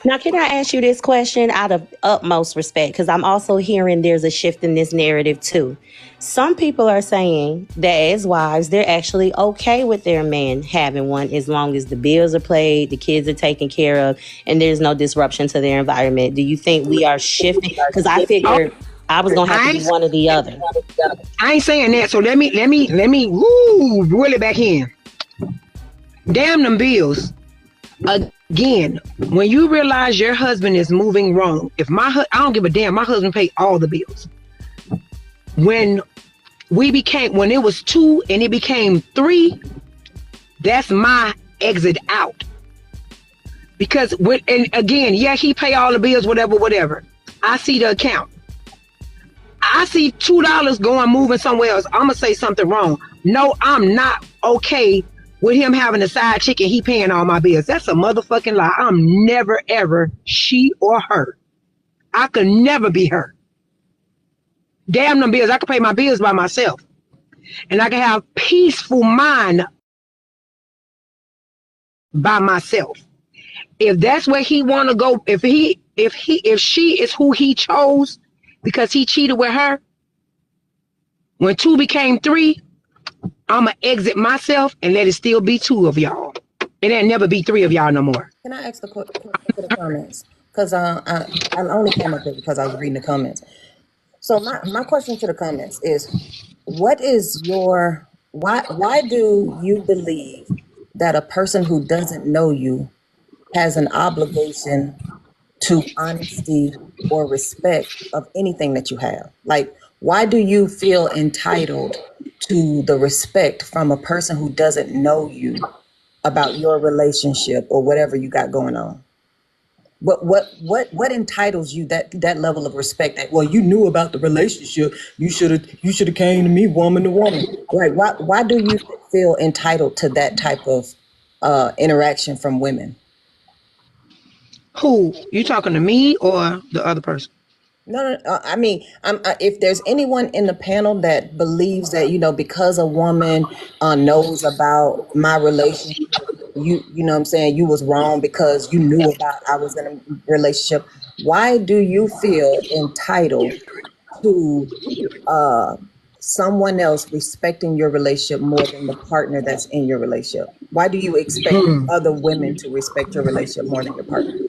Now, can I ask you this question out of utmost respect? Because I'm also hearing there's a shift in this narrative too. Some people are saying that as wives, they're actually okay with their man having one as long as the bills are paid, the kids are taken care of, and there's no disruption to their environment. Do you think we are shifting? Because I Oh, figured I was gonna have to I be ain't, one or the other. I ain't saying that. So let me reel it back in. Damn them bills. Again, when you realize your husband is moving wrong, if I don't give a damn, my husband paid all the bills. When when it was two and it became three, that's my exit out. Because and again, yeah, he pay all the bills, whatever. I see the account. I see $2 going moving somewhere else. I'm gonna say something wrong. No, I'm not okay with him having a side chick and he paying all my bills. That's a motherfucking lie. I'm never ever she or her. I could never be her. Damn them bills. I could pay my bills by myself. And I can have peaceful mind by myself. If that's where he want to go, if she is who he chose because he cheated with her, when two became three, I'ma exit myself and let it still be two of y'all. It ain't never be three of y'all no more. Can I ask the question to the comments? Because I only came up here because I was reading the comments. So my question to the comments is, what is your why do you believe that a person who doesn't know you has an obligation to honesty or respect of anything that you have? Like, why do you feel entitled to the respect from a person who doesn't know you about your relationship or whatever you got going on? What entitles you that level of respect that, well, you knew about the relationship, you should have came to me woman to woman, right? Why do you feel entitled to that type of interaction from women? Who? You talking to me or the other person? No, I mean, if there's anyone in the panel that believes that, because a woman knows about my relationship, you know what I'm saying, you was wrong because you knew about I was in a relationship. Why do you feel entitled to someone else respecting your relationship more than the partner that's in your relationship? Why do you expect other women to respect your relationship more than your partner?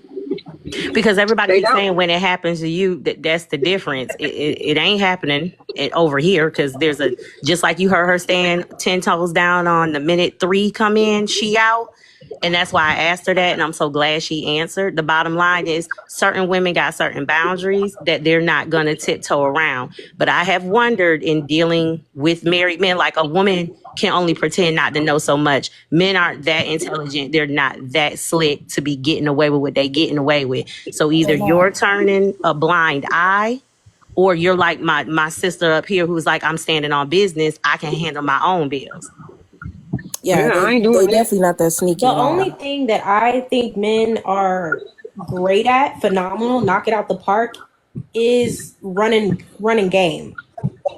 Because everybody They keeps don't. saying when it happens to you, that's the difference. It ain't happening over here because there's just like you heard her stand 10 toes down on the minute 3 come in, she out. And that's why I asked her that. And I'm so glad she answered. The bottom line is certain women got certain boundaries that they're not going to tiptoe around. But I have wondered in dealing with married men, like a woman can only pretend not to know so much. Men aren't that intelligent. They're not that slick to be getting away with what they getting away with. So either you're turning a blind eye or you're like my sister up here who's like, I'm standing on business. I can handle my own bills. Yeah, I ain't they doing that. definitely not that sneaky The at only all. thing that I think men are great at, phenomenal, knock it out the park, is running game.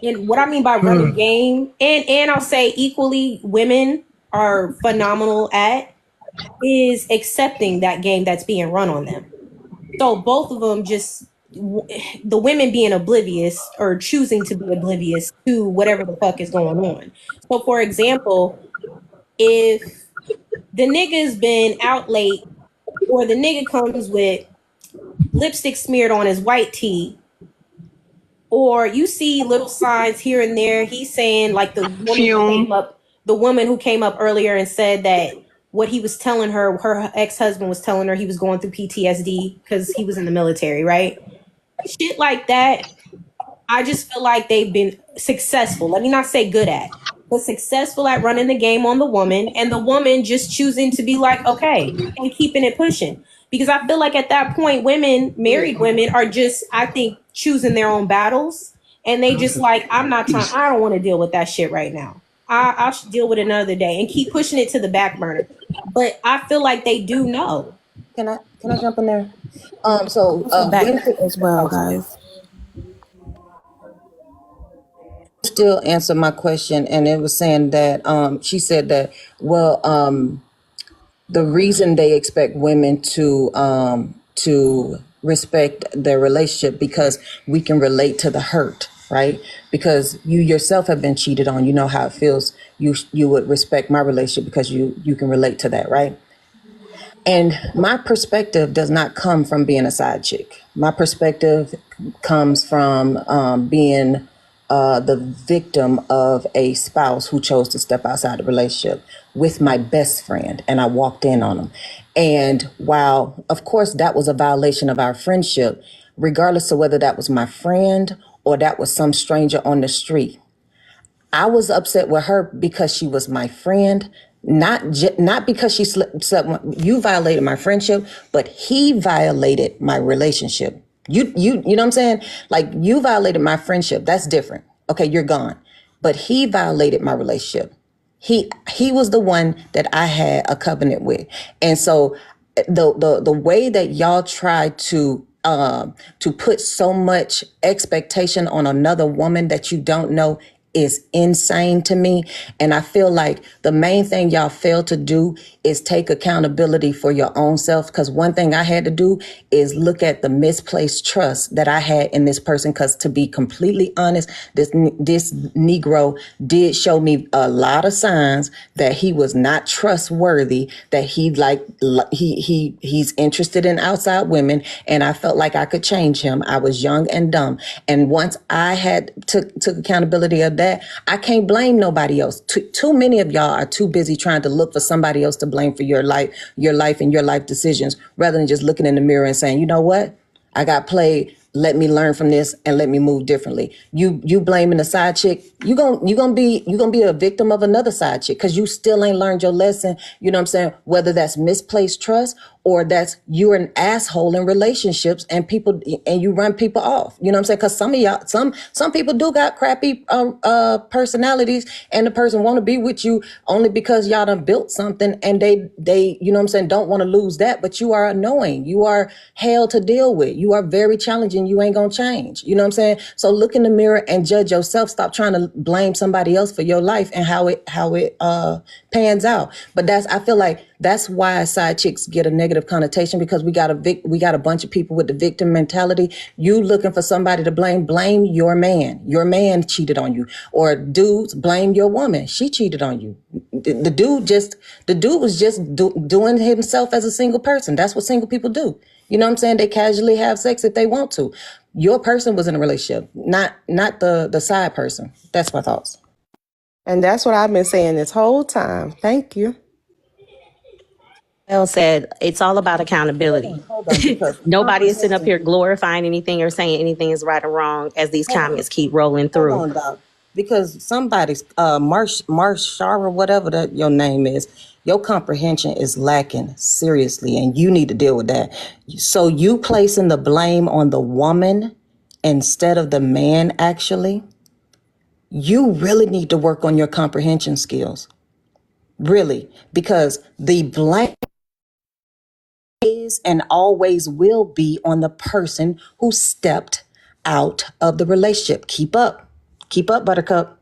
And what I mean by running game, and I'll say equally women are phenomenal at, is accepting that game that's being run on them. So both of them just, the women being oblivious or choosing to be oblivious to whatever the fuck is going on. So for example, if the nigga's been out late, or the nigga comes with lipstick smeared on his white tee, or you see little signs here and there, he's saying, like Fume. the woman who came up earlier and said that what he was telling her, her ex-husband was telling her he was going through PTSD because he was in the military, right? Shit like that, I just feel like they've been successful. Let me not say good at, but successful at running the game on the woman, and the woman just choosing to be like, okay, and keeping it pushing. Because I feel like at that point, married women are just, I think, choosing their own battles. And they just like, I don't want to deal with that shit right now. I should deal with it another day and keep pushing it to the back burner. But I feel like they do know. Can I jump in there? So Back women as well, guys. still answer my question, and it was saying that she said that, well, the reason they expect women to to respect their relationship because we can relate to the hurt, right? Because you yourself have been cheated on, you know how it feels. You would respect my relationship because you can relate to that, right? And my perspective does not come from being a side chick. My perspective comes from being the victim of a spouse who chose to step outside the relationship with my best friend, and I walked in on him. And while, of course, that was a violation of our friendship, regardless of whether that was my friend or that was some stranger on the street, I was upset with her because she was my friend, not because she slept. You violated my friendship, but he violated my relationship. You know what I'm saying? Like, you violated my friendship. That's different. Okay, you're gone. But he violated my relationship. He was the one that I had a covenant with, and so the way that y'all try to put so much expectation on another woman that you don't know is insane to me. And I feel like the main thing y'all fail to do is take accountability for your own self. Because one thing I had to do is look at the misplaced trust that I had in this person. Because to be completely honest, this Negro did show me a lot of signs that he was not trustworthy, that he's interested in outside women. And I felt like I could change him. I was young and dumb. And once I had took accountability of that, I can't blame nobody else. Too many of y'all are too busy trying to look for somebody else to blame for your life and your life decisions, rather than just looking in the mirror and saying, you know what? I got played. Let me learn from this and let me move differently. You blaming the side chick, you gonna be a victim of another side chick because you still ain't learned your lesson. You know what I'm saying? Whether that's misplaced trust or that's you're an asshole in relationships and you run people off. You know what I'm saying? Because some of y'all, some people do got crappy personalities, and the person want to be with you only because y'all done built something, and they you know what I'm saying, don't want to lose that. But you are annoying. You are hell to deal with. You are very challenging. You ain't gonna change. You know what I'm saying? So look in the mirror and judge yourself. Stop trying to blame somebody else for your life and how it pans out. But I feel like that's why side chicks get a negative connotation, because we got a bunch of people with the victim mentality. You looking for somebody to blame your man. Your man cheated on you. Or dudes, blame your woman. She cheated on you. The dude was just doing himself as a single person. That's what single people do. You know what I'm saying? They casually have sex if they want to. Your person was in a relationship, not the side person. That's my thoughts. And that's what I've been saying this whole time. Thank you. Elle said it's all about accountability. Hold on, because Nobody is sitting up here glorifying anything or saying anything is right or wrong as these comments keep rolling through. hold on, Doc. Because somebody's Marshara, whatever that your name is, your comprehension is lacking seriously, and you need to deal with that. So you placing the blame on the woman instead of the man, actually, you really need to work on your comprehension skills. Really, because the blame is and always will be on the person who stepped out of the relationship. Keep up, Buttercup.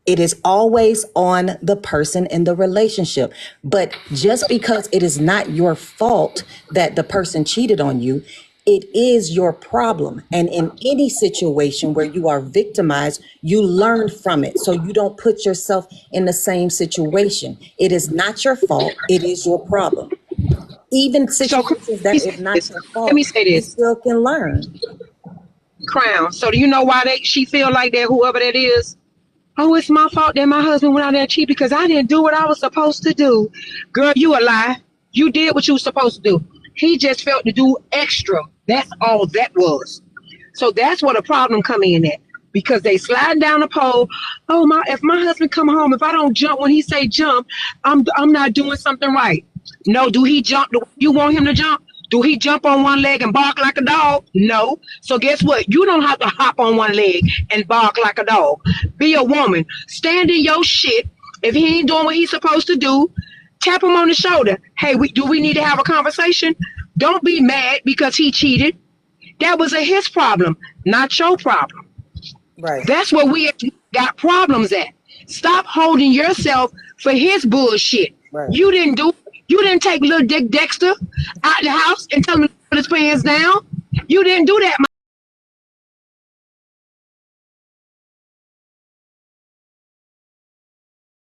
It is always on the person in the relationship. But just because it is not your fault that the person cheated on you, it is your problem. And in any situation where you are victimized, you learn from it. So you don't put yourself in the same situation. It is not your fault. It is your problem. Even situations that is not your fault, let me say you this. still can learn. Crown. So do you know why she feel like that, whoever that is? Oh, it's my fault that my husband went out there cheap because I didn't do what I was supposed to do. Girl, you a lie. You did what you were supposed to do. He just felt to do extra. That's all that was. So that's what a problem come in at. Because they sliding down the pole. Oh, if my husband come home, if I don't jump when he say jump, I'm not doing something right. No, do he jump? Do you want him to jump? Do he jump on one leg and bark like a dog? No. So guess what? You don't have to hop on one leg and bark like a dog. Be a woman. Stand in your shit. If he ain't doing what he's supposed to do, tap him on the shoulder. Hey, do we need to have a conversation? Don't be mad because he cheated. That was his problem, not your problem. Right. That's where we got problems at. Stop holding yourself for his bullshit. Right. You didn't take little Dick Dexter out the house and tell him to his pants down. You didn't do that.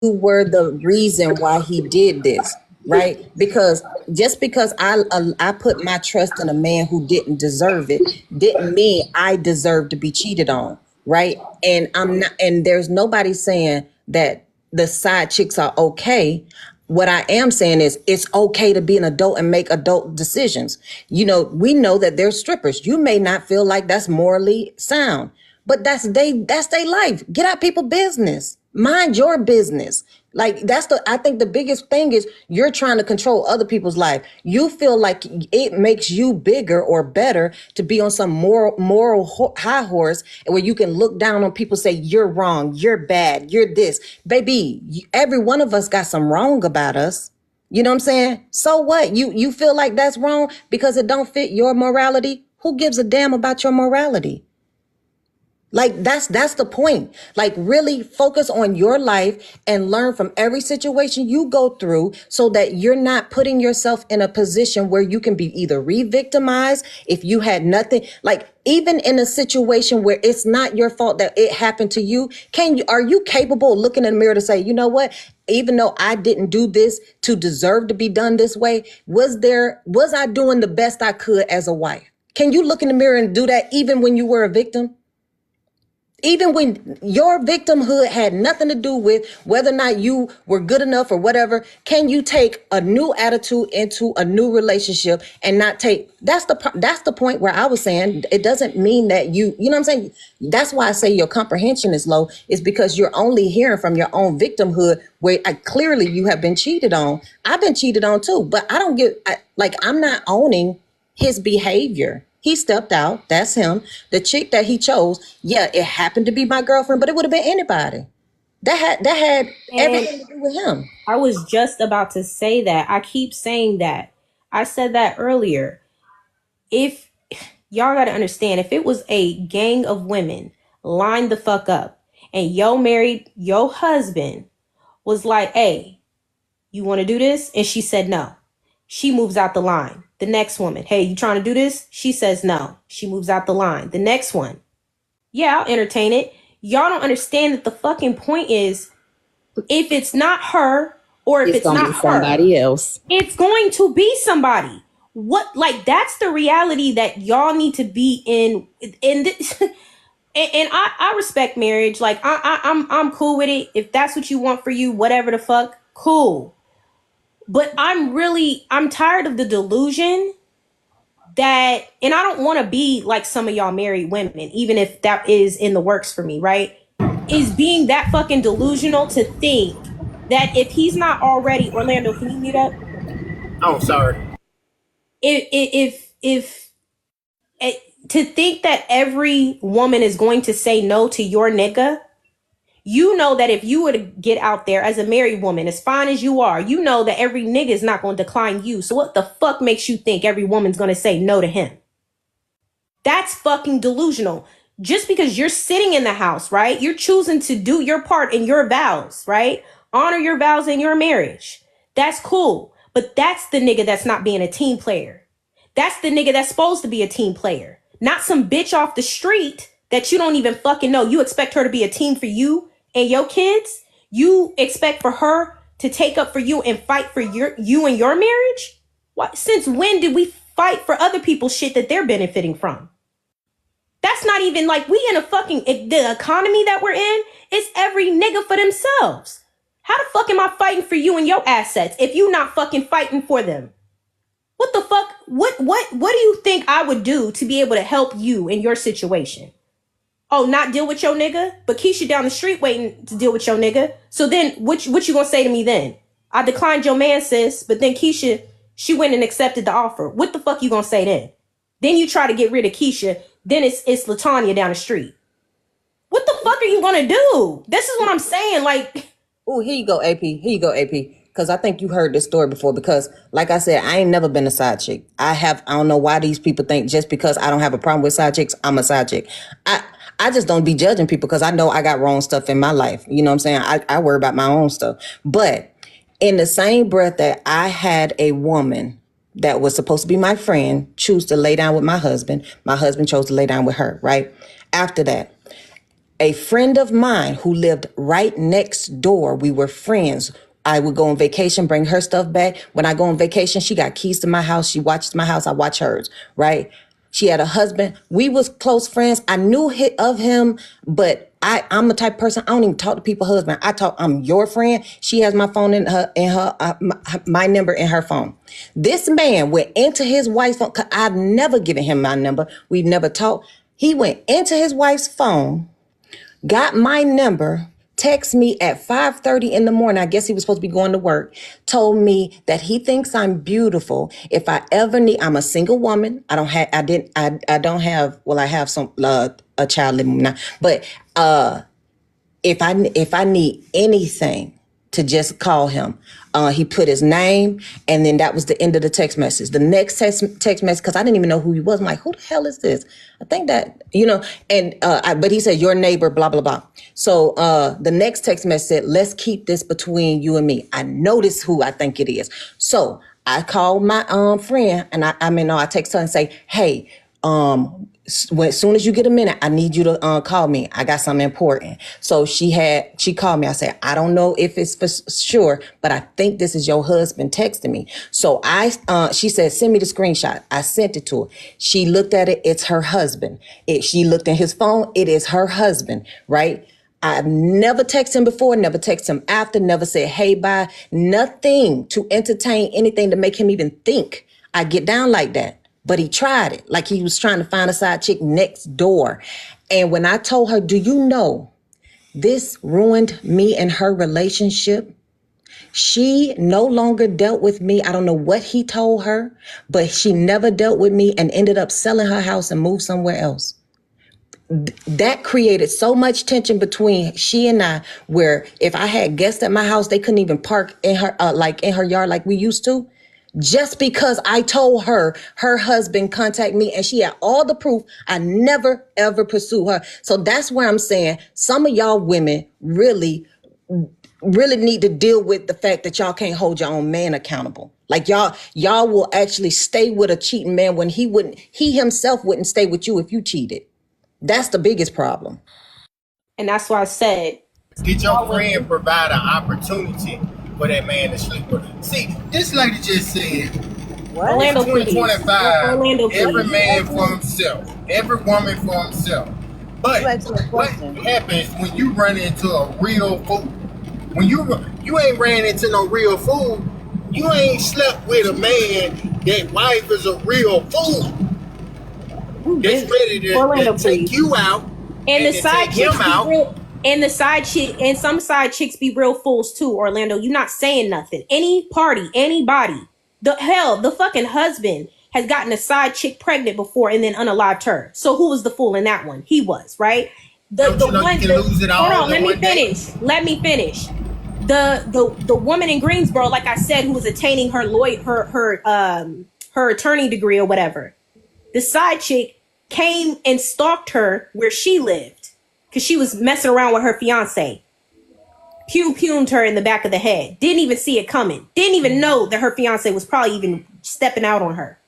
You were the reason why he did this, right? Because just because I put my trust in a man who didn't deserve it didn't mean I deserve to be cheated on, right? And I'm not, and there's nobody saying that the side chicks are okay. What I am saying is it's okay to be an adult and make adult decisions. You know, we know that there's strippers. You may not feel like that's morally sound, but that's their life. Get out people's business. Mind your business. Like I think the biggest thing is you're trying to control other people's life. You feel like it makes you bigger or better to be on some moral high horse where you can look down on people, say you're wrong, you're bad, you're this. Baby, every one of us got some wrong about us. You know what I'm saying? So what? You feel like that's wrong because it don't fit your morality? Who gives a damn about your morality? Like that's the point. Like really focus on your life and learn from every situation you go through so that you're not putting yourself in a position where you can be either re-victimized if you had nothing. Like even in a situation where it's not your fault that it happened to you, are you capable of looking in the mirror to say, you know what? Even though I didn't do this to deserve to be done this way, was I doing the best I could as a wife? Can you look in the mirror and do that even when you were a victim? Even when your victimhood had nothing to do with whether or not you were good enough or whatever, can you take a new attitude into a new relationship and not take, that's the point where I was saying it doesn't mean that you know what I'm saying? That's why I say your comprehension is low, is because you're only hearing from your own victimhood where clearly you have been cheated on. I've been cheated on too, but I'm not owning his behavior. He stepped out. That's him. The chick that he chose, yeah, it happened to be my girlfriend, but it would have been anybody. That had everything to do with him. I was just about to say that. I keep saying that. I said that earlier. If y'all got to understand, if it was a gang of women lined the fuck up and your husband was like, hey, you want to do this? And she said no. She moves out the line. The next woman, hey, you trying to do this? She says no. She moves out the line. The next one, yeah, I'll entertain it. Y'all don't understand that the fucking point is, if it's not her or if it's not somebody else, it's going to be somebody. What, like, that's the reality that y'all need to be in this. And I respect marriage. Like I'm cool with it. If that's what you want for you, whatever the fuck, cool. But I'm tired of the delusion that, and I don't want to be like some of y'all married women, even if that is in the works for me, right? Is being that fucking delusional to think that if he's not already, Orlando, can you mute up? Oh, sorry. If to think that every woman is going to say no to your nigga, you know that if you were to get out there as a married woman, as fine as you are, you know that every nigga is not going to decline you. So what the fuck makes you think every woman's going to say no to him? That's fucking delusional. Just because you're sitting in the house, right? You're choosing to do your part in your vows, right? Honor your vows in your marriage. That's cool. But that's the nigga that's not being a team player. That's the nigga that's supposed to be a team player. Not some bitch off the street that you don't even fucking know. You expect her to be a team for you and your kids? You expect for her to take up for you and fight for you and your marriage? What? Since when did we fight for other people's shit that they're benefiting from? That's not even like we in a fucking, the economy that we're in, it's every nigga for themselves. How the fuck am I fighting for you and your assets if you not fucking fighting for them? What the fuck? What do you think I would do to be able to help you in your situation? Oh, not deal with your nigga? But Keisha down the street waiting to deal with your nigga. So then what you gonna say to me then? I declined your man, sis, but then Keisha, she went and accepted the offer. What the fuck you gonna say then? Then you try to get rid of Keisha. Then it's LaTanya down the street. What the fuck are you gonna do? This is what I'm saying. Like, oh, here you go, AP. Here you go, AP. Because I think you heard this story before. Because, like I said, I ain't never been a side chick. I don't know why these people think just because I don't have a problem with side chicks, I'm a side chick. I just don't be judging people because I know I got wrong stuff in my life. You know what I'm saying? I worry about my own stuff. But in the same breath that I had a woman that was supposed to be my friend choose to lay down with my husband. My husband chose to lay down with her, right? After that, a friend of mine who lived right next door, we were friends. I would go on vacation, bring her stuff back. When I go on vacation, she got keys to my house. She watches my house. I watch hers, right? She had a husband. We was close friends. I knew of him, but I'm the type of person, I don't even talk to people's husband. I'm your friend. She has my phone my number in her phone. This man went into his wife's phone. I've never given him my number. We've never talked. He went into his wife's phone, got my number, text me at 5:30 in the morning. I guess he was supposed to be going to work. Told me that he thinks I'm beautiful. If I ever need, I'm a single woman. I have some, a child living now, but, if I need anything, to just call him. He put his name, and then that was the end of the text message. The next text message, because I didn't even know who he was. I'm like, who the hell is this? I think that, but he said, your neighbor, blah, blah, blah. So the next text message said, let's keep this between you and me. I noticed who I think it is. So I called my friend, and I text her and say, hey, as soon as you get a minute, I need you to call me. I got something important. So she called me. I said, I don't know if it's for sure, but I think this is your husband texting me. So she said, send me the screenshot. I sent it to her. She looked at it. It's her husband. She looked in his phone. It is her husband, right? I've never texted him before, never texted him after, never said, hey, bye, nothing to entertain anything to make him even think I get down like that. But he tried it, like he was trying to find a side chick next door. And when I told her, do you know, this ruined me and her relationship? She no longer dealt with me. I don't know what he told her, but she never dealt with me and ended up selling her house and moved somewhere else. That created so much tension between she and I, where if I had guests at my house, they couldn't even park in her in her yard like we used to. Just because I told her husband contacted me and she had all the proof, I never, ever pursued her. So that's where I'm saying some of y'all women really need to deal with the fact that y'all can't hold your own man accountable. Like y'all will actually stay with a cheating man when he himself wouldn't stay with you if you cheated. That's the biggest problem. And that's why I said, did your friend provide an opportunity for that man to sleep with her? See, this lady just said, Orlando, 2025, Orlando, every man for himself, every woman for himself. But what happens when you run into a real fool? When you ain't ran into no real fool, you ain't slept with a man that wife is a real fool. That's ready to take you out and the side chicks be real. And some side chicks be real fools too, Orlando. You're not saying nothing. Any party, anybody, the fucking husband has gotten a side chick pregnant before and then unalived her. So who was the fool in that one? He was, right? Hold on, let me finish. The woman in Greensboro, like I said, who was attaining her her attorney degree or whatever. The side chick came and stalked her where she lived because she was messing around with her fiance. Pumed her in the back of the head. Didn't even see it coming. Didn't even know that her fiance was probably even stepping out on her.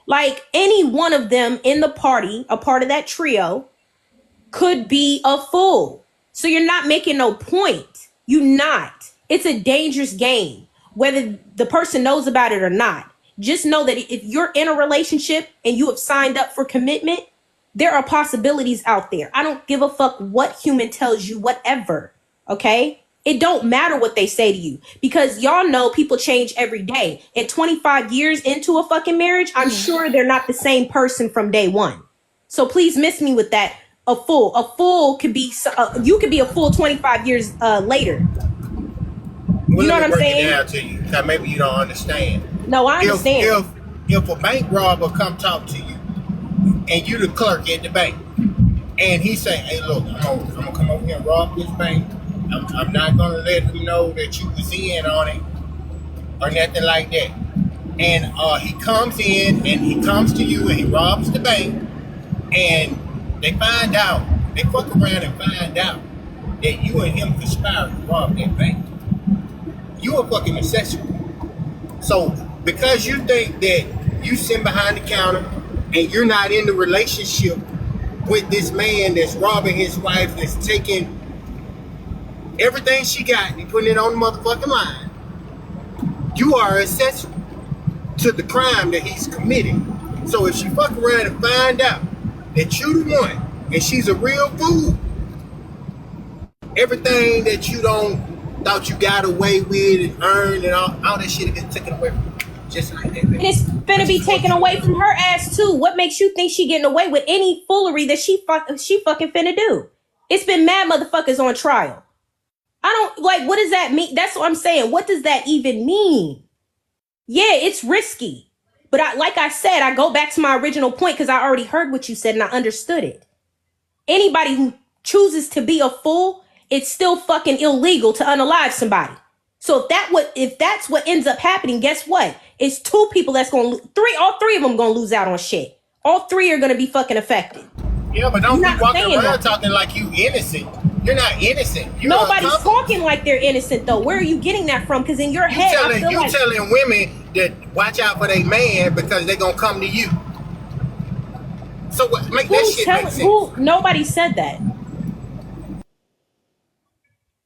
Like any one of them in the party, a part of that trio, could be a fool. So you're not making no point. You not. It's a dangerous game, whether the person knows about it or not. Just know that if you're in a relationship and you have signed up for commitment, there are possibilities out there. I don't give a fuck what human tells you, whatever. Okay? It don't matter what they say to you because y'all know people change every day. At 25 years into a fucking marriage, I'm sure they're not the same person from day one. So please miss me with that. A fool could be, you could be a fool 25 years later. You know what I'm saying? Down to you, because maybe you don't understand. No, I understand. If a bank robber come talk to you, and you the clerk at the bank, and he say, "Hey, look, I'm gonna come over here and rob this bank. I'm not gonna let him know that you was in on it or nothing like that." And he comes in and he comes to you and he robs the bank, and they find out, they fuck around and find out that you and him conspired to rob that bank. You a fucking accessory. So because you think that you sit behind the counter and you're not in the relationship with this man that's robbing his wife, that's taking everything she got and putting it on the motherfucking line, you are accessory to the crime that he's committing. So if she fuck around and find out that you the one and she's a real fool, everything that you don't thought you got away with and earned and all that shit gets taken away from you. Just like that. And it's finna be taken away from her ass too. What makes you think she getting away with any foolery that she fucking finna do? It's been mad motherfuckers on trial. I don't like, what does that mean? That's what I'm saying. What does that even mean? Yeah, it's risky. But like I said, I go back to my original point because I already heard what you said and I understood it. Anybody who chooses to be a fool, it's still fucking illegal to unalive somebody. So if that's what ends up happening, guess what? It's two people that's going to all three of them going to lose out on shit. All three are going to be fucking affected. Yeah, but don't be walking around talking like you innocent. You're not innocent. Nobody's talking like they're innocent though. Where are you getting that from? Because in your head, I feel like telling women that watch out for their man because they're gonna come to you. So what? Make that shit make sense. Nobody said that.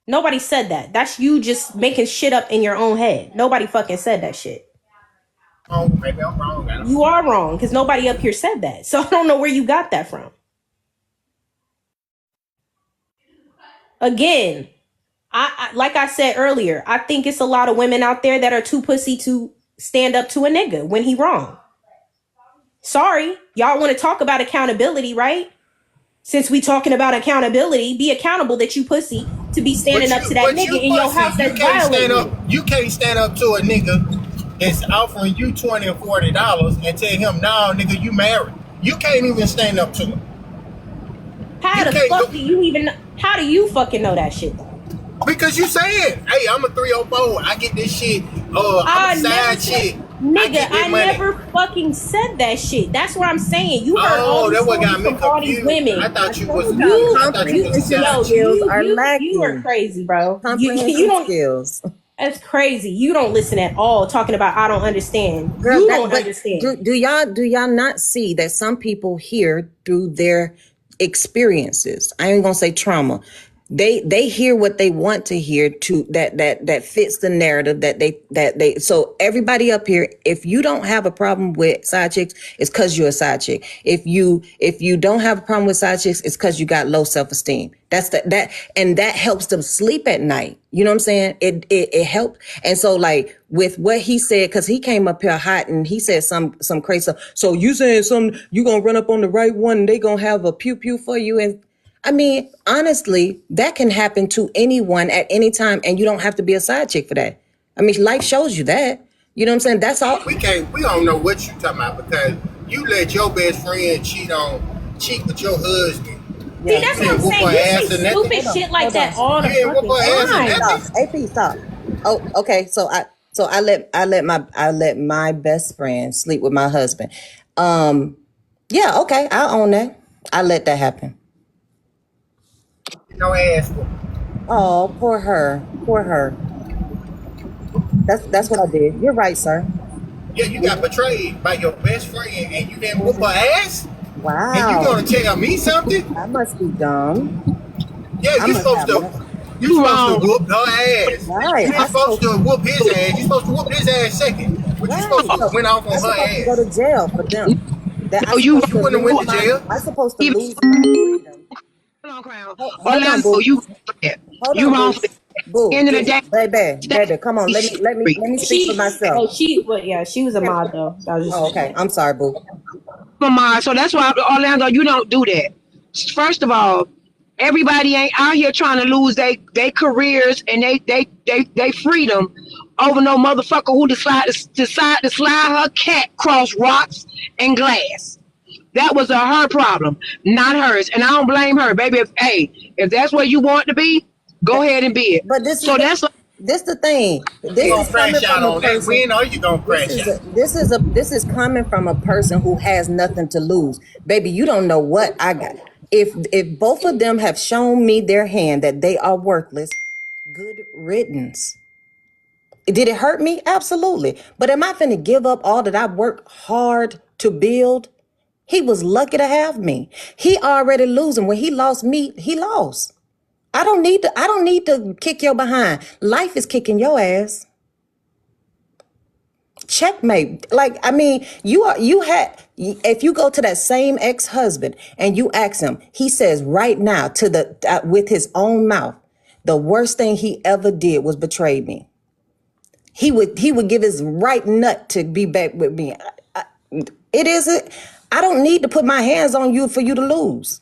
Nobody said that. That's you just making shit up in your own head. Nobody fucking said that shit. Oh, maybe I'm wrong. You are wrong because nobody up here said that. So I don't know where you got that from. Again, I like I said earlier, I think it's a lot of women out there that are too pussy to stand up to a nigga when he wrong. Sorry, y'all want to talk about accountability, right? Since we talking about accountability, be accountable that you pussy to be standing up to that nigga in your house that's violating. You can't stand up to a nigga that's offering you $20 or $40 and tell him, no, nigga, you married. You can't even stand up to him. How do you fucking know that shit though? Because you said, hey, I'm a 304. I get this shit. I'm a side chick. Nigga, I never fucking said that shit. That's what I'm saying. You heard all these stories from all these women. I thought you was skills are lacking. You are crazy, bro. You don't skills. That's crazy. You don't listen at all. Talking about I don't understand. Girl, you don't understand. Do y'all not see that some people hear through their experiences? I ain't gonna say trauma. They hear what they want to hear to that fits the narrative that they so everybody up here, if you don't have a problem with side chicks, it's because you're a side chick. If you don't have a problem with side chicks, it's because you got low self-esteem. That's and that helps them sleep at night. You know what I'm saying? It helped. And so like with what he said, because he came up here hot and he said some crazy stuff. So you saying you gonna run up on the right one and they gonna have a pew pew for you. And I mean, honestly, that can happen to anyone at any time, and you don't have to be a side chick for that. I mean, life shows you that. You know what I'm saying? That's all. We don't know what you're talking about because you let your best friend cheat with your husband. See, that's what I'm saying. You say stupid shit like that all the fucking time. Stop. Oh, okay. So I let my best friend sleep with my husband. Yeah, okay, I'll own that. I let that happen. No ass. Oh, poor her. That's what I did. You're right, sir. Yeah, you got betrayed by your best friend and you didn't whoop her ass? Wow. And you gonna tell me something? I must be dumb. Yeah, you're supposed to whoop her ass. Right. You're not supposed to whoop his ass. You're supposed to whoop his ass second. But you're supposed to went off on her ass. Go to jail for them. You wouldn't have went to jail. I'm supposed to lose my freedom. Hold on, Crown. Hold You wrong. Boo. End of the day, baby, come on. Let me speak for myself. She was a mod though. Okay. I'm sorry, boo. Mama, so that's why Orlando, you don't do that. First of all, everybody ain't out here trying to lose their careers and they freedom over no motherfucker who decide to slide her cat across rocks and glass. That was her problem, not hers. And I don't blame her, baby. If that's where you want to be, go ahead and be it. But this This the thing. This is coming from a person. When are you gonna crash out? This is coming from a person who has nothing to lose. Baby, you don't know what I got. If both of them have shown me their hand that they are worthless, good riddance. Did it hurt me? Absolutely. But am I finna give up all that I worked hard to build? He was lucky to have me. He already losing. When he lost me, he lost. I don't need to kick your behind. Life is kicking your ass. Checkmate. Like, I mean, if you go to that same ex-husband and you ask him, he says right now with his own mouth, the worst thing he ever did was betray me. He would give his right nut to be back with me. It isn't. I don't need to put my hands on you for you to lose.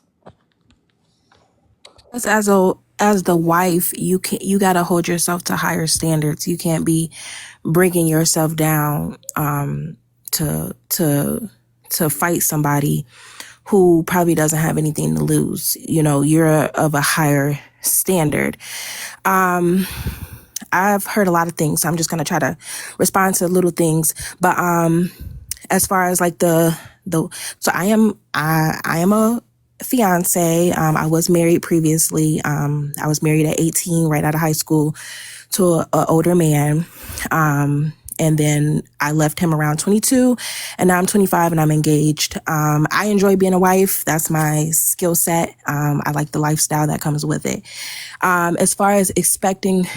As the wife, you gotta hold yourself to higher standards. You can't be bringing yourself down to fight somebody who probably doesn't have anything to lose. You know, you're of a higher standard. I've heard a lot of things, so I'm just gonna try to respond to little things. But as far as like so I am a fiance. I was married previously. I was married at 18, right out of high school, to an older man. And then I left him around 22, and now I'm 25 and I'm engaged. I enjoy being a wife. That's my skill set. I like the lifestyle that comes with it. As far as expecting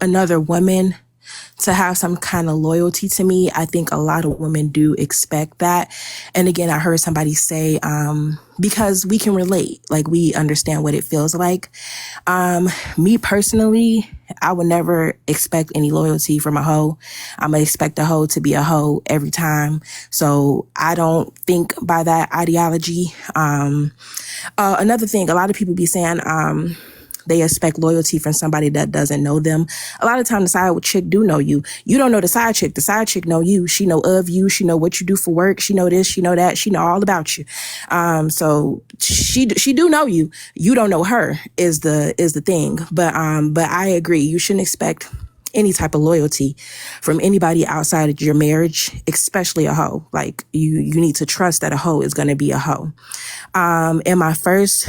another woman to have some kind of loyalty to me, I think a lot of women do expect that. And again, I heard somebody say, because we can relate, like we understand what it feels like. Me personally, I would never expect any loyalty from a hoe. I'm gonna expect a hoe to be a hoe every time. So I don't think by that ideology. Another thing, a lot of people be saying, they expect loyalty from somebody that doesn't know them. A lot of times the side chick do know you. You don't know the side chick. The side chick know you. She know of you. She know what you do for work. She know this. She know that. She know all about you. So she do know you. You don't know her is the thing. But I agree. You shouldn't expect any type of loyalty from anybody outside of your marriage, especially a hoe. Like you need to trust that a hoe is going to be a hoe. In my first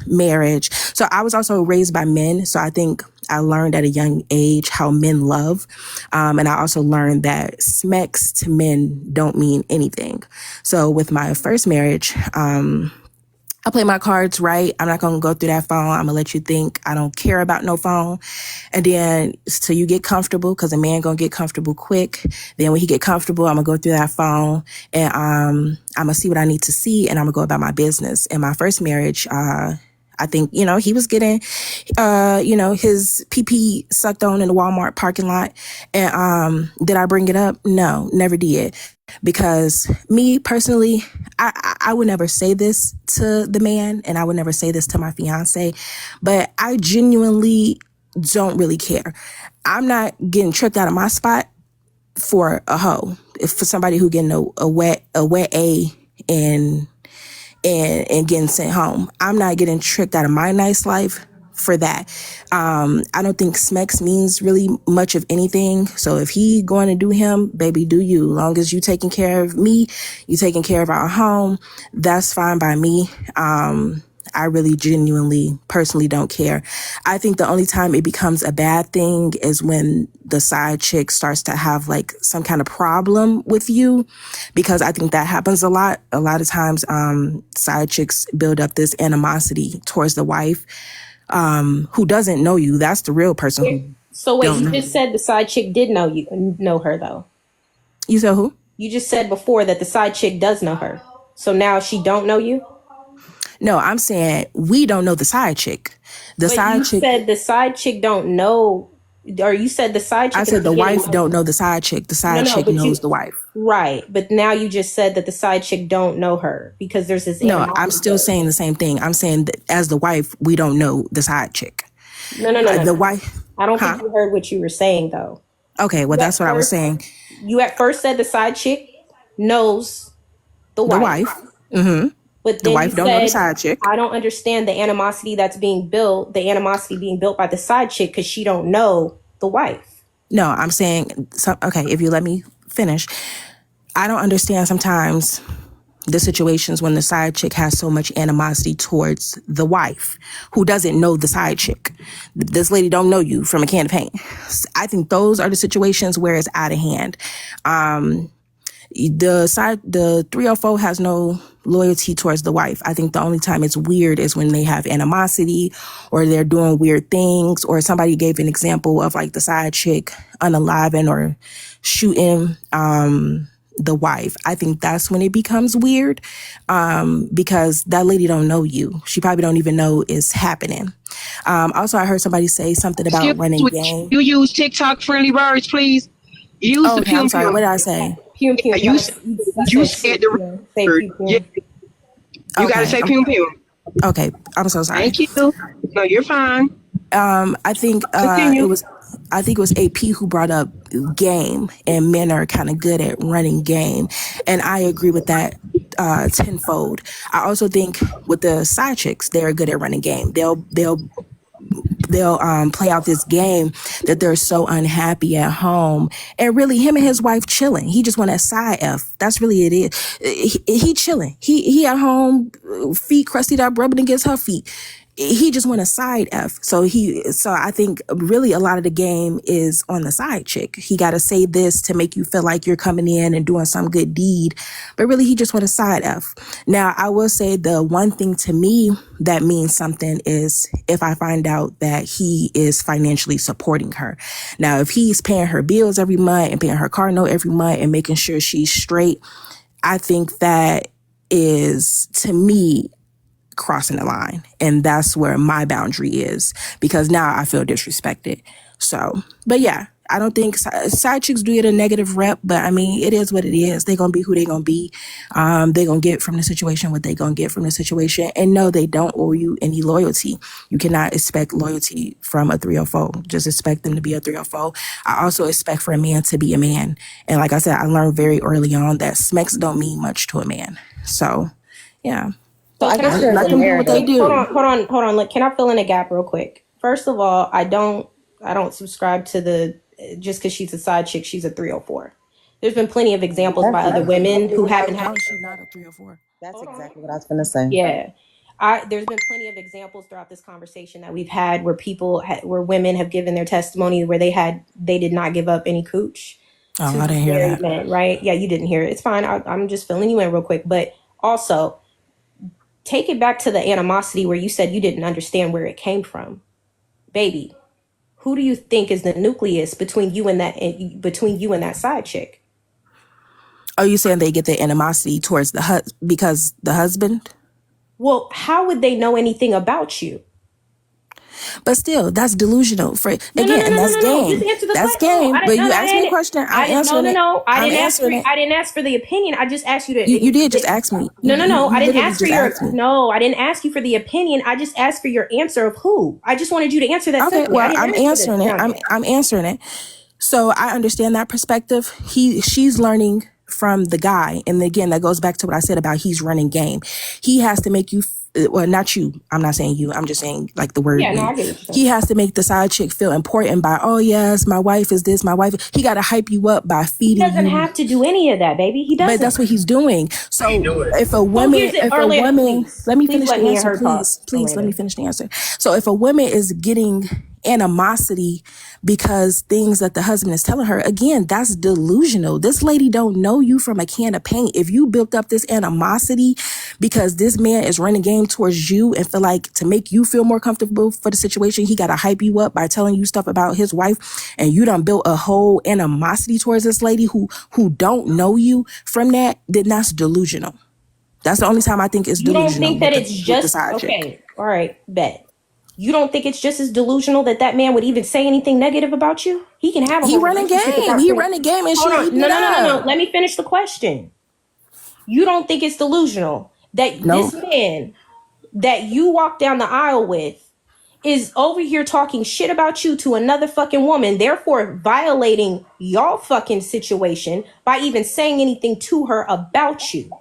marriage, so I was also raised by men. So I think I learned at a young age how men love. And I also learned that smacks to men don't mean anything. So with my first marriage, I play my cards right. I'm not going to go through that phone. I'm going to let you think I don't care about no phone. And then till you get comfortable, because a man going to get comfortable quick. Then when he get comfortable, I'm going to go through that phone and I'm going to see what I need to see, and I'm going to go about my business. In my first marriage, I think, he was getting, his PP sucked on in the Walmart parking lot. And did I bring it up? No, never did. Because me personally, I would never say this to the man, and I would never say this to my fiance, but I genuinely don't really care. I'm not getting tricked out of my spot for a hoe. If for somebody who getting a wet A and getting sent home, I'm not getting tricked out of my nice life for that. I don't think Smex means really much of anything. So if he going to do him, baby, do you. Long as you taking care of me, you taking care of our home, that's fine by me. I really genuinely, personally don't care. I think the only time it becomes a bad thing is when the side chick starts to have like some kind of problem with you, because I think that happens a lot. A lot of times, side chicks build up this animosity towards the wife, who doesn't know you. That's the real person who. So wait, you just said the side chick did know her though. You said who? You just said before that the side chick does know her. So now she don't know you? No, I'm saying we don't know the side chick. You said the side chick don't know, or you said the side chick. I said the wife don't know the side chick. The side chick knows the wife. Right, but now you just said that the side chick don't know her because there's this. No, I'm still saying the same thing. I'm saying that as the wife, we don't know the side chick. No. The wife. I don't think you heard what you were saying though. Okay, well that's what I was saying. You at first said the side chick knows the wife. Mm-hmm. But the wife don't know the side chick. I don't understand the animosity that's being built. The animosity being built by the side chick because she don't know the wife. No, I'm saying okay. If you let me finish, I don't understand sometimes the situations when the side chick has so much animosity towards the wife who doesn't know the side chick. This lady don't know you from a can of paint. I think those are the situations where it's out of hand. The 304 has no loyalty towards the wife. I think the only time it's weird is when they have animosity or they're doing weird things, or somebody gave an example of like the side chick unaliving or shooting the wife. I think that's when it becomes weird, because that lady don't know you. She probably don't even know it's happening. Also, I heard somebody say something about running game. You use TikTok friendly words, please. Use the Okay, I'm sorry. What did I say? Pum pum. You said the say word. pum Yeah. pum. You gotta say pum pum. Okay, I'm so sorry. Thank you. No, you're fine. I think Continue. it was AP who brought up game, and men are kind of good at running game, and I agree with that tenfold. I also think with the side chicks, they're good at running game. They'll play out this game that they're so unhappy at home, and really him and his wife chilling. He just want a side F. That's really it is. He chilling. He at home, feet crusted up, rubbing against her feet. He just want a side F. So I think really a lot of the game is on the side chick. He got to say this to make you feel like you're coming in and doing some good deed, but really he just want a side F. Now, I will say the one thing to me that means something is if I find out that he is financially supporting her. Now, if he's paying her bills every month and paying her car note every month and making sure she's straight, I think that is, to me, crossing the line, and that's where my boundary is, because now I feel disrespected. So, but yeah, I don't think side chicks do get a negative rep, but I mean, it is what it is. They're gonna be who they're gonna be. They're gonna get from the situation what they're gonna get from the situation, and no, they don't owe you any loyalty. You cannot expect loyalty from a 304. Just expect them to be a 304. I also expect for a man to be a man, and like I said, I learned very early on that smecks don't mean much to a man. So, yeah. So I guess there's Let a them do what they narrative. do. Hold on. Like, can I fill in a gap real quick? First of all, I don't subscribe to the just because she's a side chick, she's a 304. There's been plenty of examples by other women who haven't had. How is she not a 304? That's exactly what I was gonna say. Yeah. There's been plenty of examples throughout this conversation that we've had where where women have given their testimony where they did not give up any cooch. Oh, I didn't hear that. Men, right? Yeah, you didn't hear it. It's fine. I'm just filling you in real quick. But also, take it back to the animosity where you said you didn't understand where it came from. Baby, who do you think is the nucleus between you and that side chick? Are you saying they get their animosity towards because the husband? Well, how would they know anything about you? But still, that's delusional. That's game. Just answer the That's question. game. But you asked me a question. I'm answering it. I didn't ask for the opinion. I just asked you to. You did just ask me. No. I didn't ask for your. No, I didn't ask you for the opinion. I just asked for your answer of who. I just wanted you to answer that. Okay, simply. well, I'm answering it. I'm answering it. So I understand that perspective. She's learning from the guy, and again, that goes back to what I said about he's running game. He has to make you. Well, not you. I'm not saying you. I'm just saying like the word. Yeah, no, I get it. He has to make the side chick feel important by, oh yes, my wife is this, my wife. He got to hype you up by feeding you. He doesn't have to do any of that, baby. He doesn't. But that's what he's doing. So if a woman, let me finish the answer, please. Let me finish the answer. So if a woman is getting animosity because things that the husband is telling her, again, that's delusional. This lady don't know you from a can of paint. If you built up this animosity because this man is running game towards you and feel like to make you feel more comfortable for the situation, he got to hype you up by telling you stuff about his wife, and you done built a whole animosity towards this lady who don't know you from that, then that's delusional. That's the only time I think it's delusional. You don't think that it's just okay? All right, bet. You don't think it's just as delusional that man would even say anything negative about you? He can have a he running game. He running game and shit. No. Let me finish the question. You don't think it's delusional that this man that you walk down the aisle with is over here talking shit about you to another fucking woman, therefore violating y'all fucking situation by even saying anything to her about you?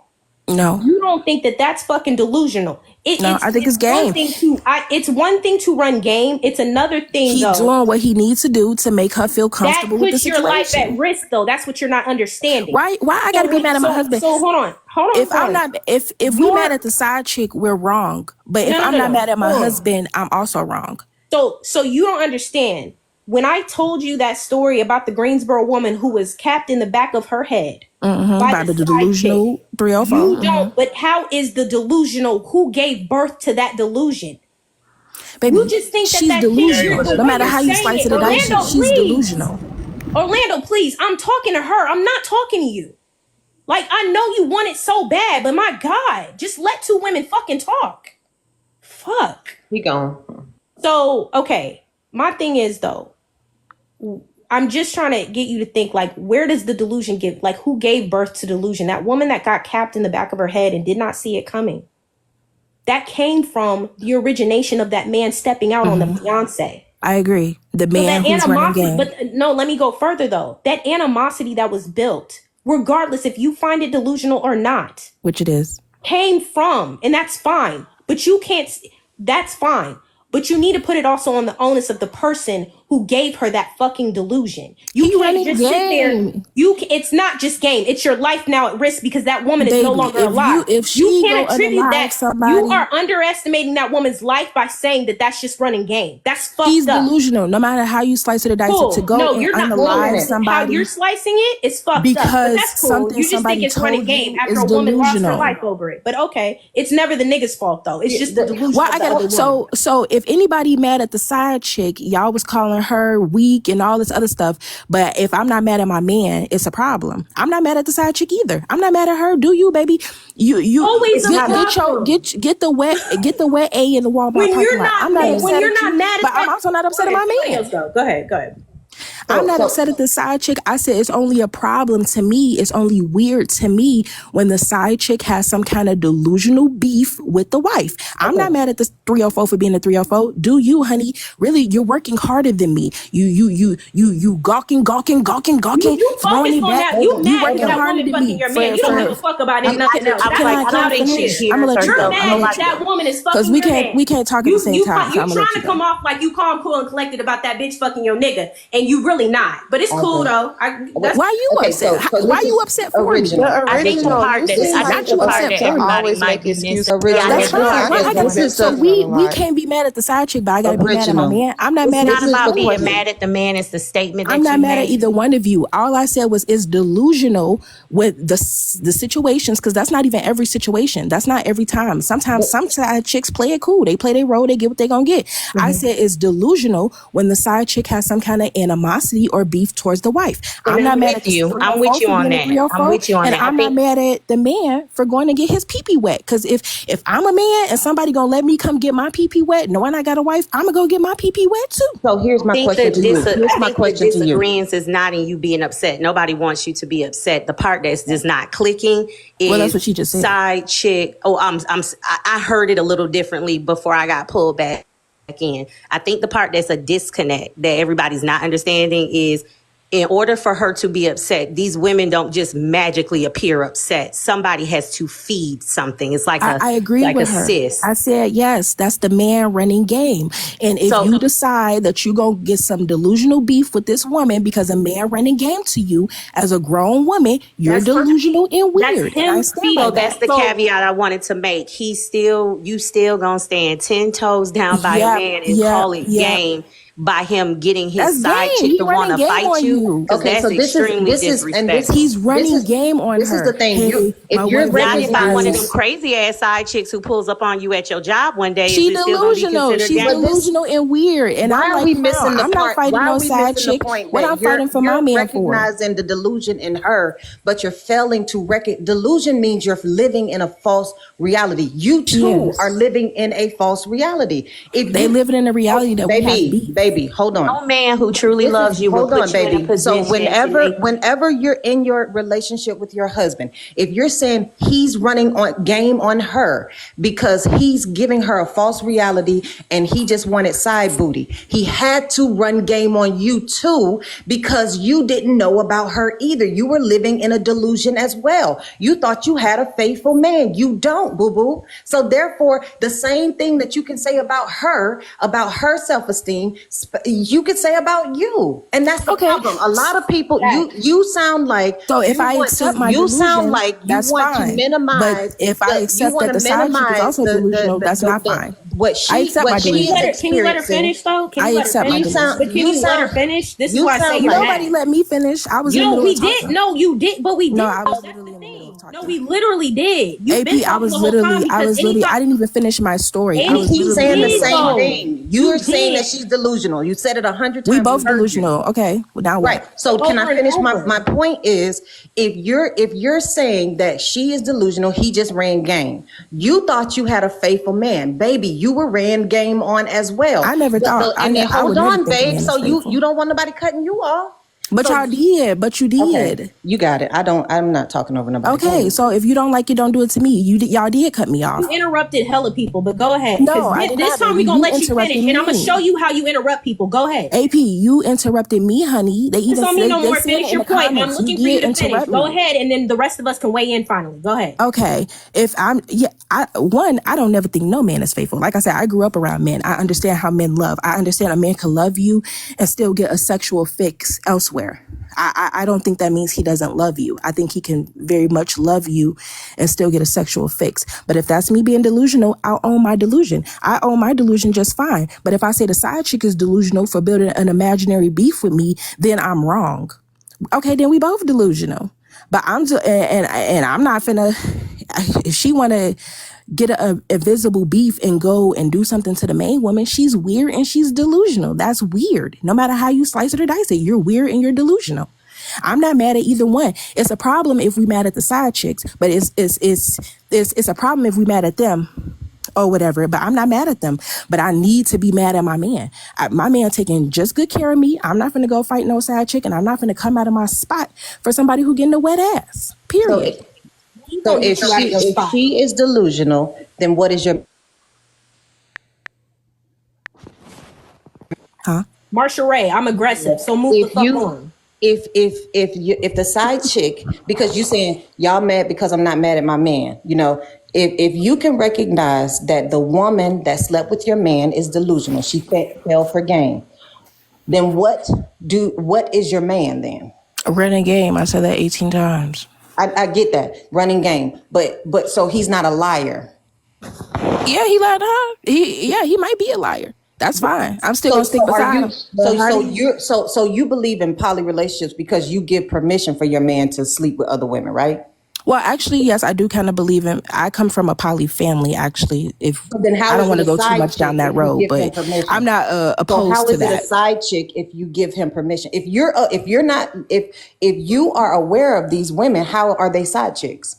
No. You don't think that that's fucking delusional? I think it's game. It's one thing to run game. It's another thing, He though. doing what he needs to do to make her feel comfortable with the situation. That puts your life at risk, though. That's what you're not understanding. Why I gotta be mad at my husband? So hold on. If we mad at the side chick, we're wrong. But if I'm not mad at my husband, I'm also wrong. So you don't understand. When I told you that story about the Greensboro woman who was capped in the back of her head by the delusional 304. You don't. But how is the delusional? Who gave birth to that delusion? Baby, you just think she's delusional. No matter how you slice it or dice it, she's delusional. Orlando, please. I'm talking to her. I'm not talking to you. Like, I know you want it so bad, but my God, just let two women fucking talk. Fuck. We gone. So, okay. My thing is, though, I'm just trying to get you to think, like, where does the delusion give? Like, who gave birth to delusion? That woman that got capped in the back of her head and did not see it coming. That came from the origination of that man stepping out on the fiance. I agree. The man who's running game. But no, let me go further, though. That animosity that was built, regardless if you find it delusional or not. Which it is. Came from, and that's fine. But you can't, that's fine. But you need to put it also on the onus of the person who gave her that fucking delusion. You can't just sit there. It's not just game. It's your life now at risk because that woman is no longer alive. If she you can't attribute that. Somebody, you are underestimating that woman's life by saying that that's just running game. That's fucked up. He's delusional. No matter how you slice it or dice it, to go and unalive somebody. How you're slicing it is fucked because up. But that's cool. You just think it's running game after a woman lost her life over it. But okay, it's never the nigga's fault though. It's just the delusion. So if anybody mad at the side chick, y'all was calling her weak and all this other stuff. But if I'm not mad at my man, it's a problem. I'm not mad at the side chick either. I'm not mad at her. Do you, baby? You always get the wet A in the Walmart parking lot. I'm not upset at you, but I'm also not upset at my man. Go ahead. I'm not upset at the side chick. I said it's only a problem to me. It's only weird to me when the side chick has some kind of delusional beef with the wife. I'm not mad at the 304 for being a 304. Do you, honey? Really, you're working harder than me. You gawking. You focus on that. You mad at that woman fucking your man. You don't give a fuck about it. Nothing else. I'm gonna let you go. You're mad that woman is fucking your man. We can't talk at the same time. You're trying to come off like you calm, cool, and collected about that bitch fucking your nigga, and you really not. But it's cool though. Why you upset? Why you upset for me? I think the part that always make excuses. That's fine. So we can't be mad at the side chick, but I gotta be mad at my man. I'm not mad. It's not about being mad at the man. It's the statement. I'm not mad at either one of you. All I said was it's delusional with the situations, because that's not even every situation. That's not every time. Sometimes some side chicks play it cool. They play their role. They get what they gonna get. I said it's delusional when the side chick has some kind of animosity or beef towards the wife. I'm not mad at you. I'm with you on that. I'm with you on that. And I'm not mad at the man for going to get his pee-pee wet. Because if I'm a man and somebody gonna let me come get my pee-pee wet, knowing I got a wife, I'm gonna go get my pee-pee wet too. So here's my question to you. The disagreements is not in you being upset. Nobody wants you to be upset. The part that's just not clicking is that's what she just said. Side chick. I heard it a little differently before I got pulled back in. I think the part that's a disconnect that everybody's not understanding is, in order for her to be upset, these women don't just magically appear upset. Somebody has to feed something. It's like I agree with her. Sis. I said, yes, that's the man running game. And if you decide that you're going to get some delusional beef with this woman because a man running game to you as a grown woman, you're delusional and weird. That's the caveat I wanted to make. You still going to stand 10 toes down by a man and call it game by him getting his side chick to want to fight you. Okay, so this is he's running game on her. This is the thing. If you're by one of them crazy ass side chicks who pulls up on you at your job one day, she's delusional. She's delusional and weird. And why are we missing the I'm not fighting no side chick. What I'm fighting for my man for. You're recognizing the delusion in her, but you're failing to recognize. Delusion means you're living in a false reality. You too are living in a false reality. They living in a reality that we have beef. baby, hold on. No man who truly This loves is, you will hold on, put you in a baby. position So to make. whenever you're in your relationship with your husband, if you're saying he's running on game on her because he's giving her a false reality and he just wanted side booty, he had to run game on you too because you didn't know about her either. You were living in a delusion as well. You thought you had a faithful man. You don't, boo boo. So therefore, the same thing that you can say about her self-esteem, you could say about you. And that's the problem. A lot of people, you sound like, so if I accept my delusion, that's fine. to minimize. But if I accept that the side chick is also delusional, that's not fine. I accept my delusion. Can you let her finish though? Can you let her finish? But can you let her finish? This is why I say you're nobody let me finish. I was in the middle of talking. No, you did, but we did. No, I was literally in the middle of talking. No, we literally did. AP, I was literally, I didn't even finish my story. I was keep saying the same though. thing. You are saying that she's delusional. You said it 100 times. We both delusional. Okay, well, now what? Right. So can I finish? My point is, if you're saying that she is delusional, he just ran game. You thought you had a faithful man, baby. You were ran game on as well. I never thought. And then hold on, babe. So you don't want nobody cutting you off. But y'all did. But you did. Okay, you got it. I'm not talking over nobody. Okay, so if you don't like it, don't do it to me. Y'all did cut me off. You interrupted hella people, but go ahead. No, I did this not. time we're gonna let you interrupted finish, and I'm gonna me. show you how you interrupt people. Go ahead. AP, you interrupted me, honey. They even Don't mean no more. said Finish in your the point. I'm comments, looking you for you did to finish. interrupt Go me. ahead, and then the rest of us can weigh in finally. Go ahead. Okay, if I'm I don't never think no man is faithful. Like I said, I grew up around men. I understand how men love. I understand a man can love you and still get a sexual fix elsewhere. I don't think that means he doesn't love you. I think he can very much love you and still get a sexual fix. But if that's me being delusional, I'll own my delusion. I own my delusion just fine. But if I say the side chick is delusional for building an imaginary beef with me, then I'm wrong. Okay, then we both delusional. But I'm and I'm not finna. If she wanna get a invisible beef and go and do something to the main woman, she's weird and she's delusional. That's weird. No matter how you slice it or dice it, you're weird and you're delusional. I'm not mad at either one. It's a problem if we mad at the side chicks, but it's a problem if we mad at them or whatever. But I'm not mad at them. But I need to be mad at my man. My man taking just good care of me. I'm not gonna go fight no side chick, and I'm not gonna come out of my spot for somebody who getting a wet ass. Period. So if she is delusional, then what is your Marsha Ray, I'm aggressive, so move the fuck on. If the side chick, because you saying y'all mad because I'm not mad at my man, you know, if you can recognize that the woman that slept with your man is delusional, she fell for game, then what is your man then? Running game. I said that 18 times. I get that, running game, but so he's not a liar. Yeah, he lied to her. He might be a liar. That's fine. I'm still gonna stick beside him. So you believe in poly relationships because you give permission for your man to sleep with other women, right? Well, actually, yes, I do kind of believe in. I come from a poly family, actually. Then I don't want to go too much down that road, but I'm not opposed to that. How is it a side chick if you give him permission? If you are aware of these women, how are they side chicks?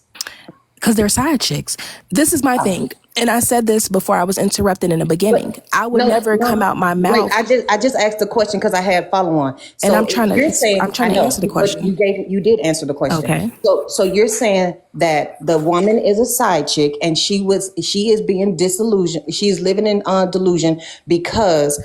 Because they're side chicks. This is my thing. And I said this before I was interrupted in the beginning. I would never come out my mouth. Wait, I just asked the question because I had follow on. So and I'm trying to answer the question. You did answer the question. Okay. So you're saying that the woman is a side chick and she is being disillusioned. She's living in delusion because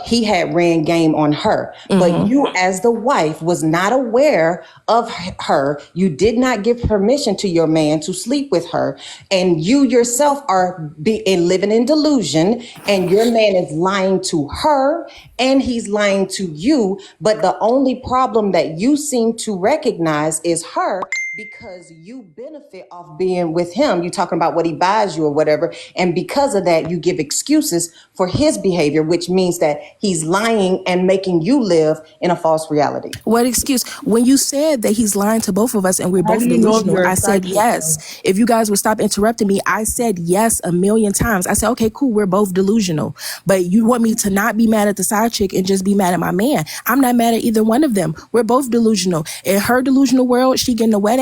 he had ran game on her. Mm-hmm. But you as the wife was not aware of her. You did not give permission to your man to sleep with her. And you yourself are living in delusion, and your man is lying to her and he's lying to you. But the only problem that you seem to recognize is her, because you benefit off being with him. You're talking about what he buys you or whatever. And because of that, you give excuses for his behavior, which means that he's lying and making you live in a false reality. What excuse? When you said that he's lying to both of us and we're both delusional, I said yes. If you guys would stop interrupting me, I said yes a million times. I said, okay, cool, we're both delusional. But you want me to not be mad at the side chick and just be mad at my man. I'm not mad at either one of them. We're both delusional. In her delusional world, she getting a wet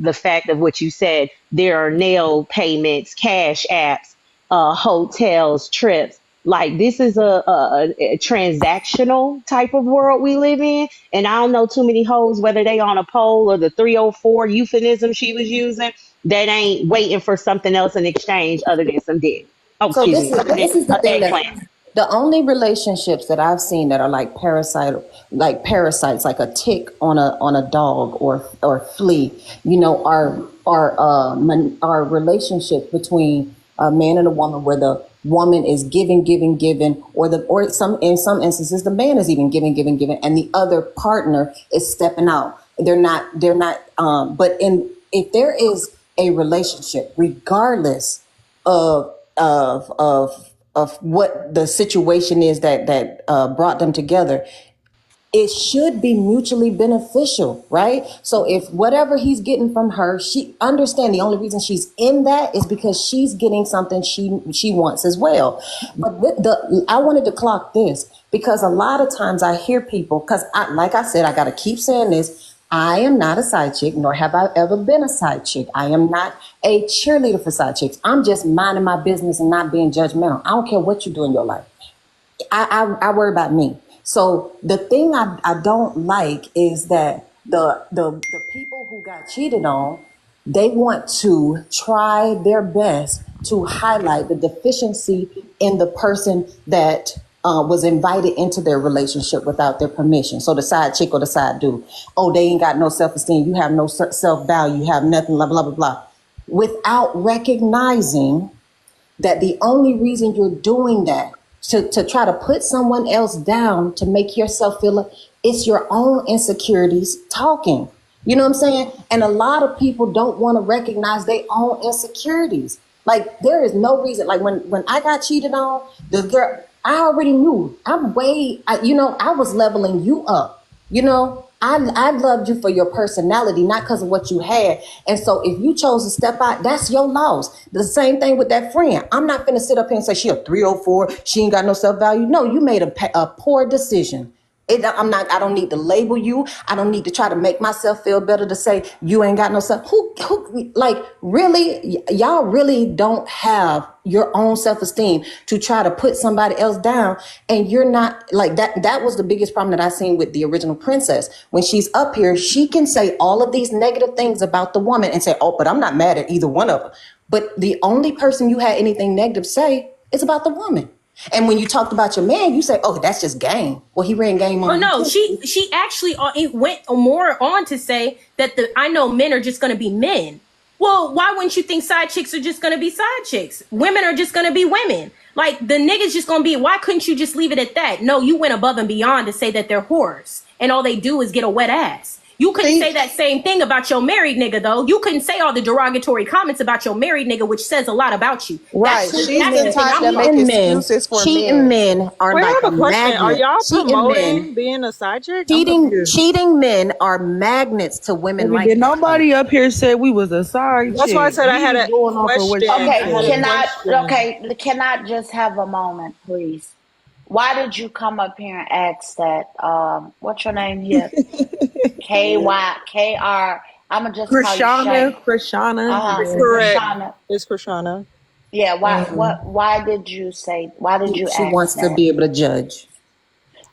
the fact of what you said. There are nail payments, cash apps, hotels, trips. Like this is a transactional type of world we live in, and I don't know too many hoes whether they on a pole or the 304 euphemism she was using that ain't waiting for something else in exchange other than some dick. Oh, So excuse me, this is the thing that eggplant. the only relationships that I've seen that are like parasites, like a tick on a dog or flea, you know, are relationships between a man and a woman where the woman is giving, or in some instances the man is even giving, and the other partner is stepping out. They're not. But if there is a relationship, regardless of of of of what the situation is that brought them together, it should be mutually beneficial, right? So if whatever he's getting from her, she understand the only reason she's in that is because she's getting something she wants as well. But I wanted to clock this because a lot of times I hear people, because like I said, I got to keep saying this. I am not a side chick, nor have I ever been a side chick. I am not a cheerleader for side chicks. I'm just minding my business and not being judgmental. I don't care what you do in your life. I worry about me. So the thing I don't like is that the people who got cheated on, they want to try their best to highlight the deficiency in the person that was invited into their relationship without their permission. So the side chick or the side dude, oh, they ain't got no self-esteem. You have no self-value. You have nothing, blah, blah, blah, blah. Without recognizing that the only reason you're doing that to try to put someone else down to make yourself feel it's your own insecurities talking. You know what I'm saying? And a lot of people don't want to recognize their own insecurities. Like there is no reason. Like when I got cheated on, the girl, I already knew I was leveling you up. You know, I loved you for your personality, not because of what you had. And so if you chose to step out, that's your loss. The same thing with that friend. I'm not going to sit up here and say she a 304. She ain't got no self-value. No, you made a poor decision. I don't need to label you. I don't need to try to make myself feel better to say you ain't got no self. Who like really, y'all really don't have your own self-esteem to try to put somebody else down. And you're not like that. That was the biggest problem that I seen with the original princess. When she's up here, she can say all of these negative things about the woman and say, oh, but I'm not mad at either one of them. But the only person you had anything negative say is about the woman. And when you talked about your man, you say, "Oh, that's just game." Well, he ran game on. Oh no, she actually it went more on to say that I know men are just going to be men. Well, why wouldn't you think side chicks are just going to be side chicks? Women are just going to be women. Like the niggas just going to be. Why couldn't you just leave it at that? No, you went above and beyond to say that they're whores and all they do is get a wet ass. You couldn't say that same thing about your married nigga, though. You couldn't say all the derogatory comments about your married nigga, which says a lot about you. Right. She's the type that make excuses for cheating men are Wait, like I have a question. magnet. Are y'all promoting men, being a side chick? cheating men are magnets to women. Baby, like did nobody up here said we was a side That's chick? why I said I had a going off of what question. Okay, can I just have a moment, please? Why did you come up here and ask that? What's your name here? KYKR. I'm gonna just call you Shay. Krishana. Correct. Krishana. It's Krishana. Yeah. Why? Why did you say? Why did you? She ask wants that? to be able to judge.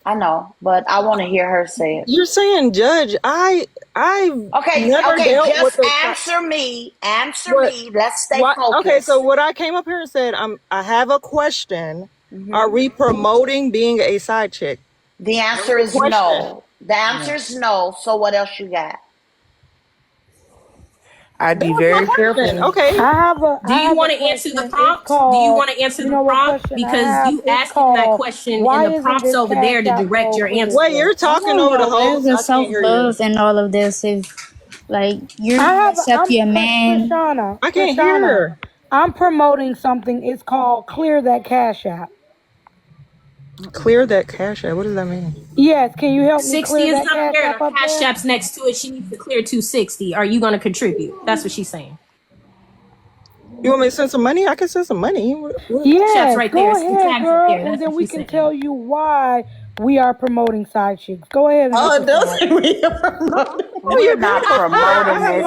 I know, but I want to hear her say it. You're saying judge. I never dealt just with answer me. Answer me. Let's stay focused. Okay, so what I came up here and said, I have a question. Mm-hmm. Are we promoting being a side chick? The answer is no. The answer is no. So what else you got? I'd be very careful. Okay. Do you want to answer the prompt? Do you want to answer the prompt? Because you asked that question and the prompt's over there to direct your answer. Wait, you're talking over the host. There's a self-love and all of this. If like you accept your man, I can't hear her. I'm promoting something. It's called Clear That Cash App. Clear that cash app. What does that mean? Yes, can you help me 60 clear is that up there. cash app? Cash app's next to it. She needs to clear 260. Are you going to contribute? That's what she's saying. You want me to send some money? I can send some money. Yes, right go there. ahead, girl, and then we can tell you why we are promoting side chicks. Go ahead. Oh, those are we're not promoting this.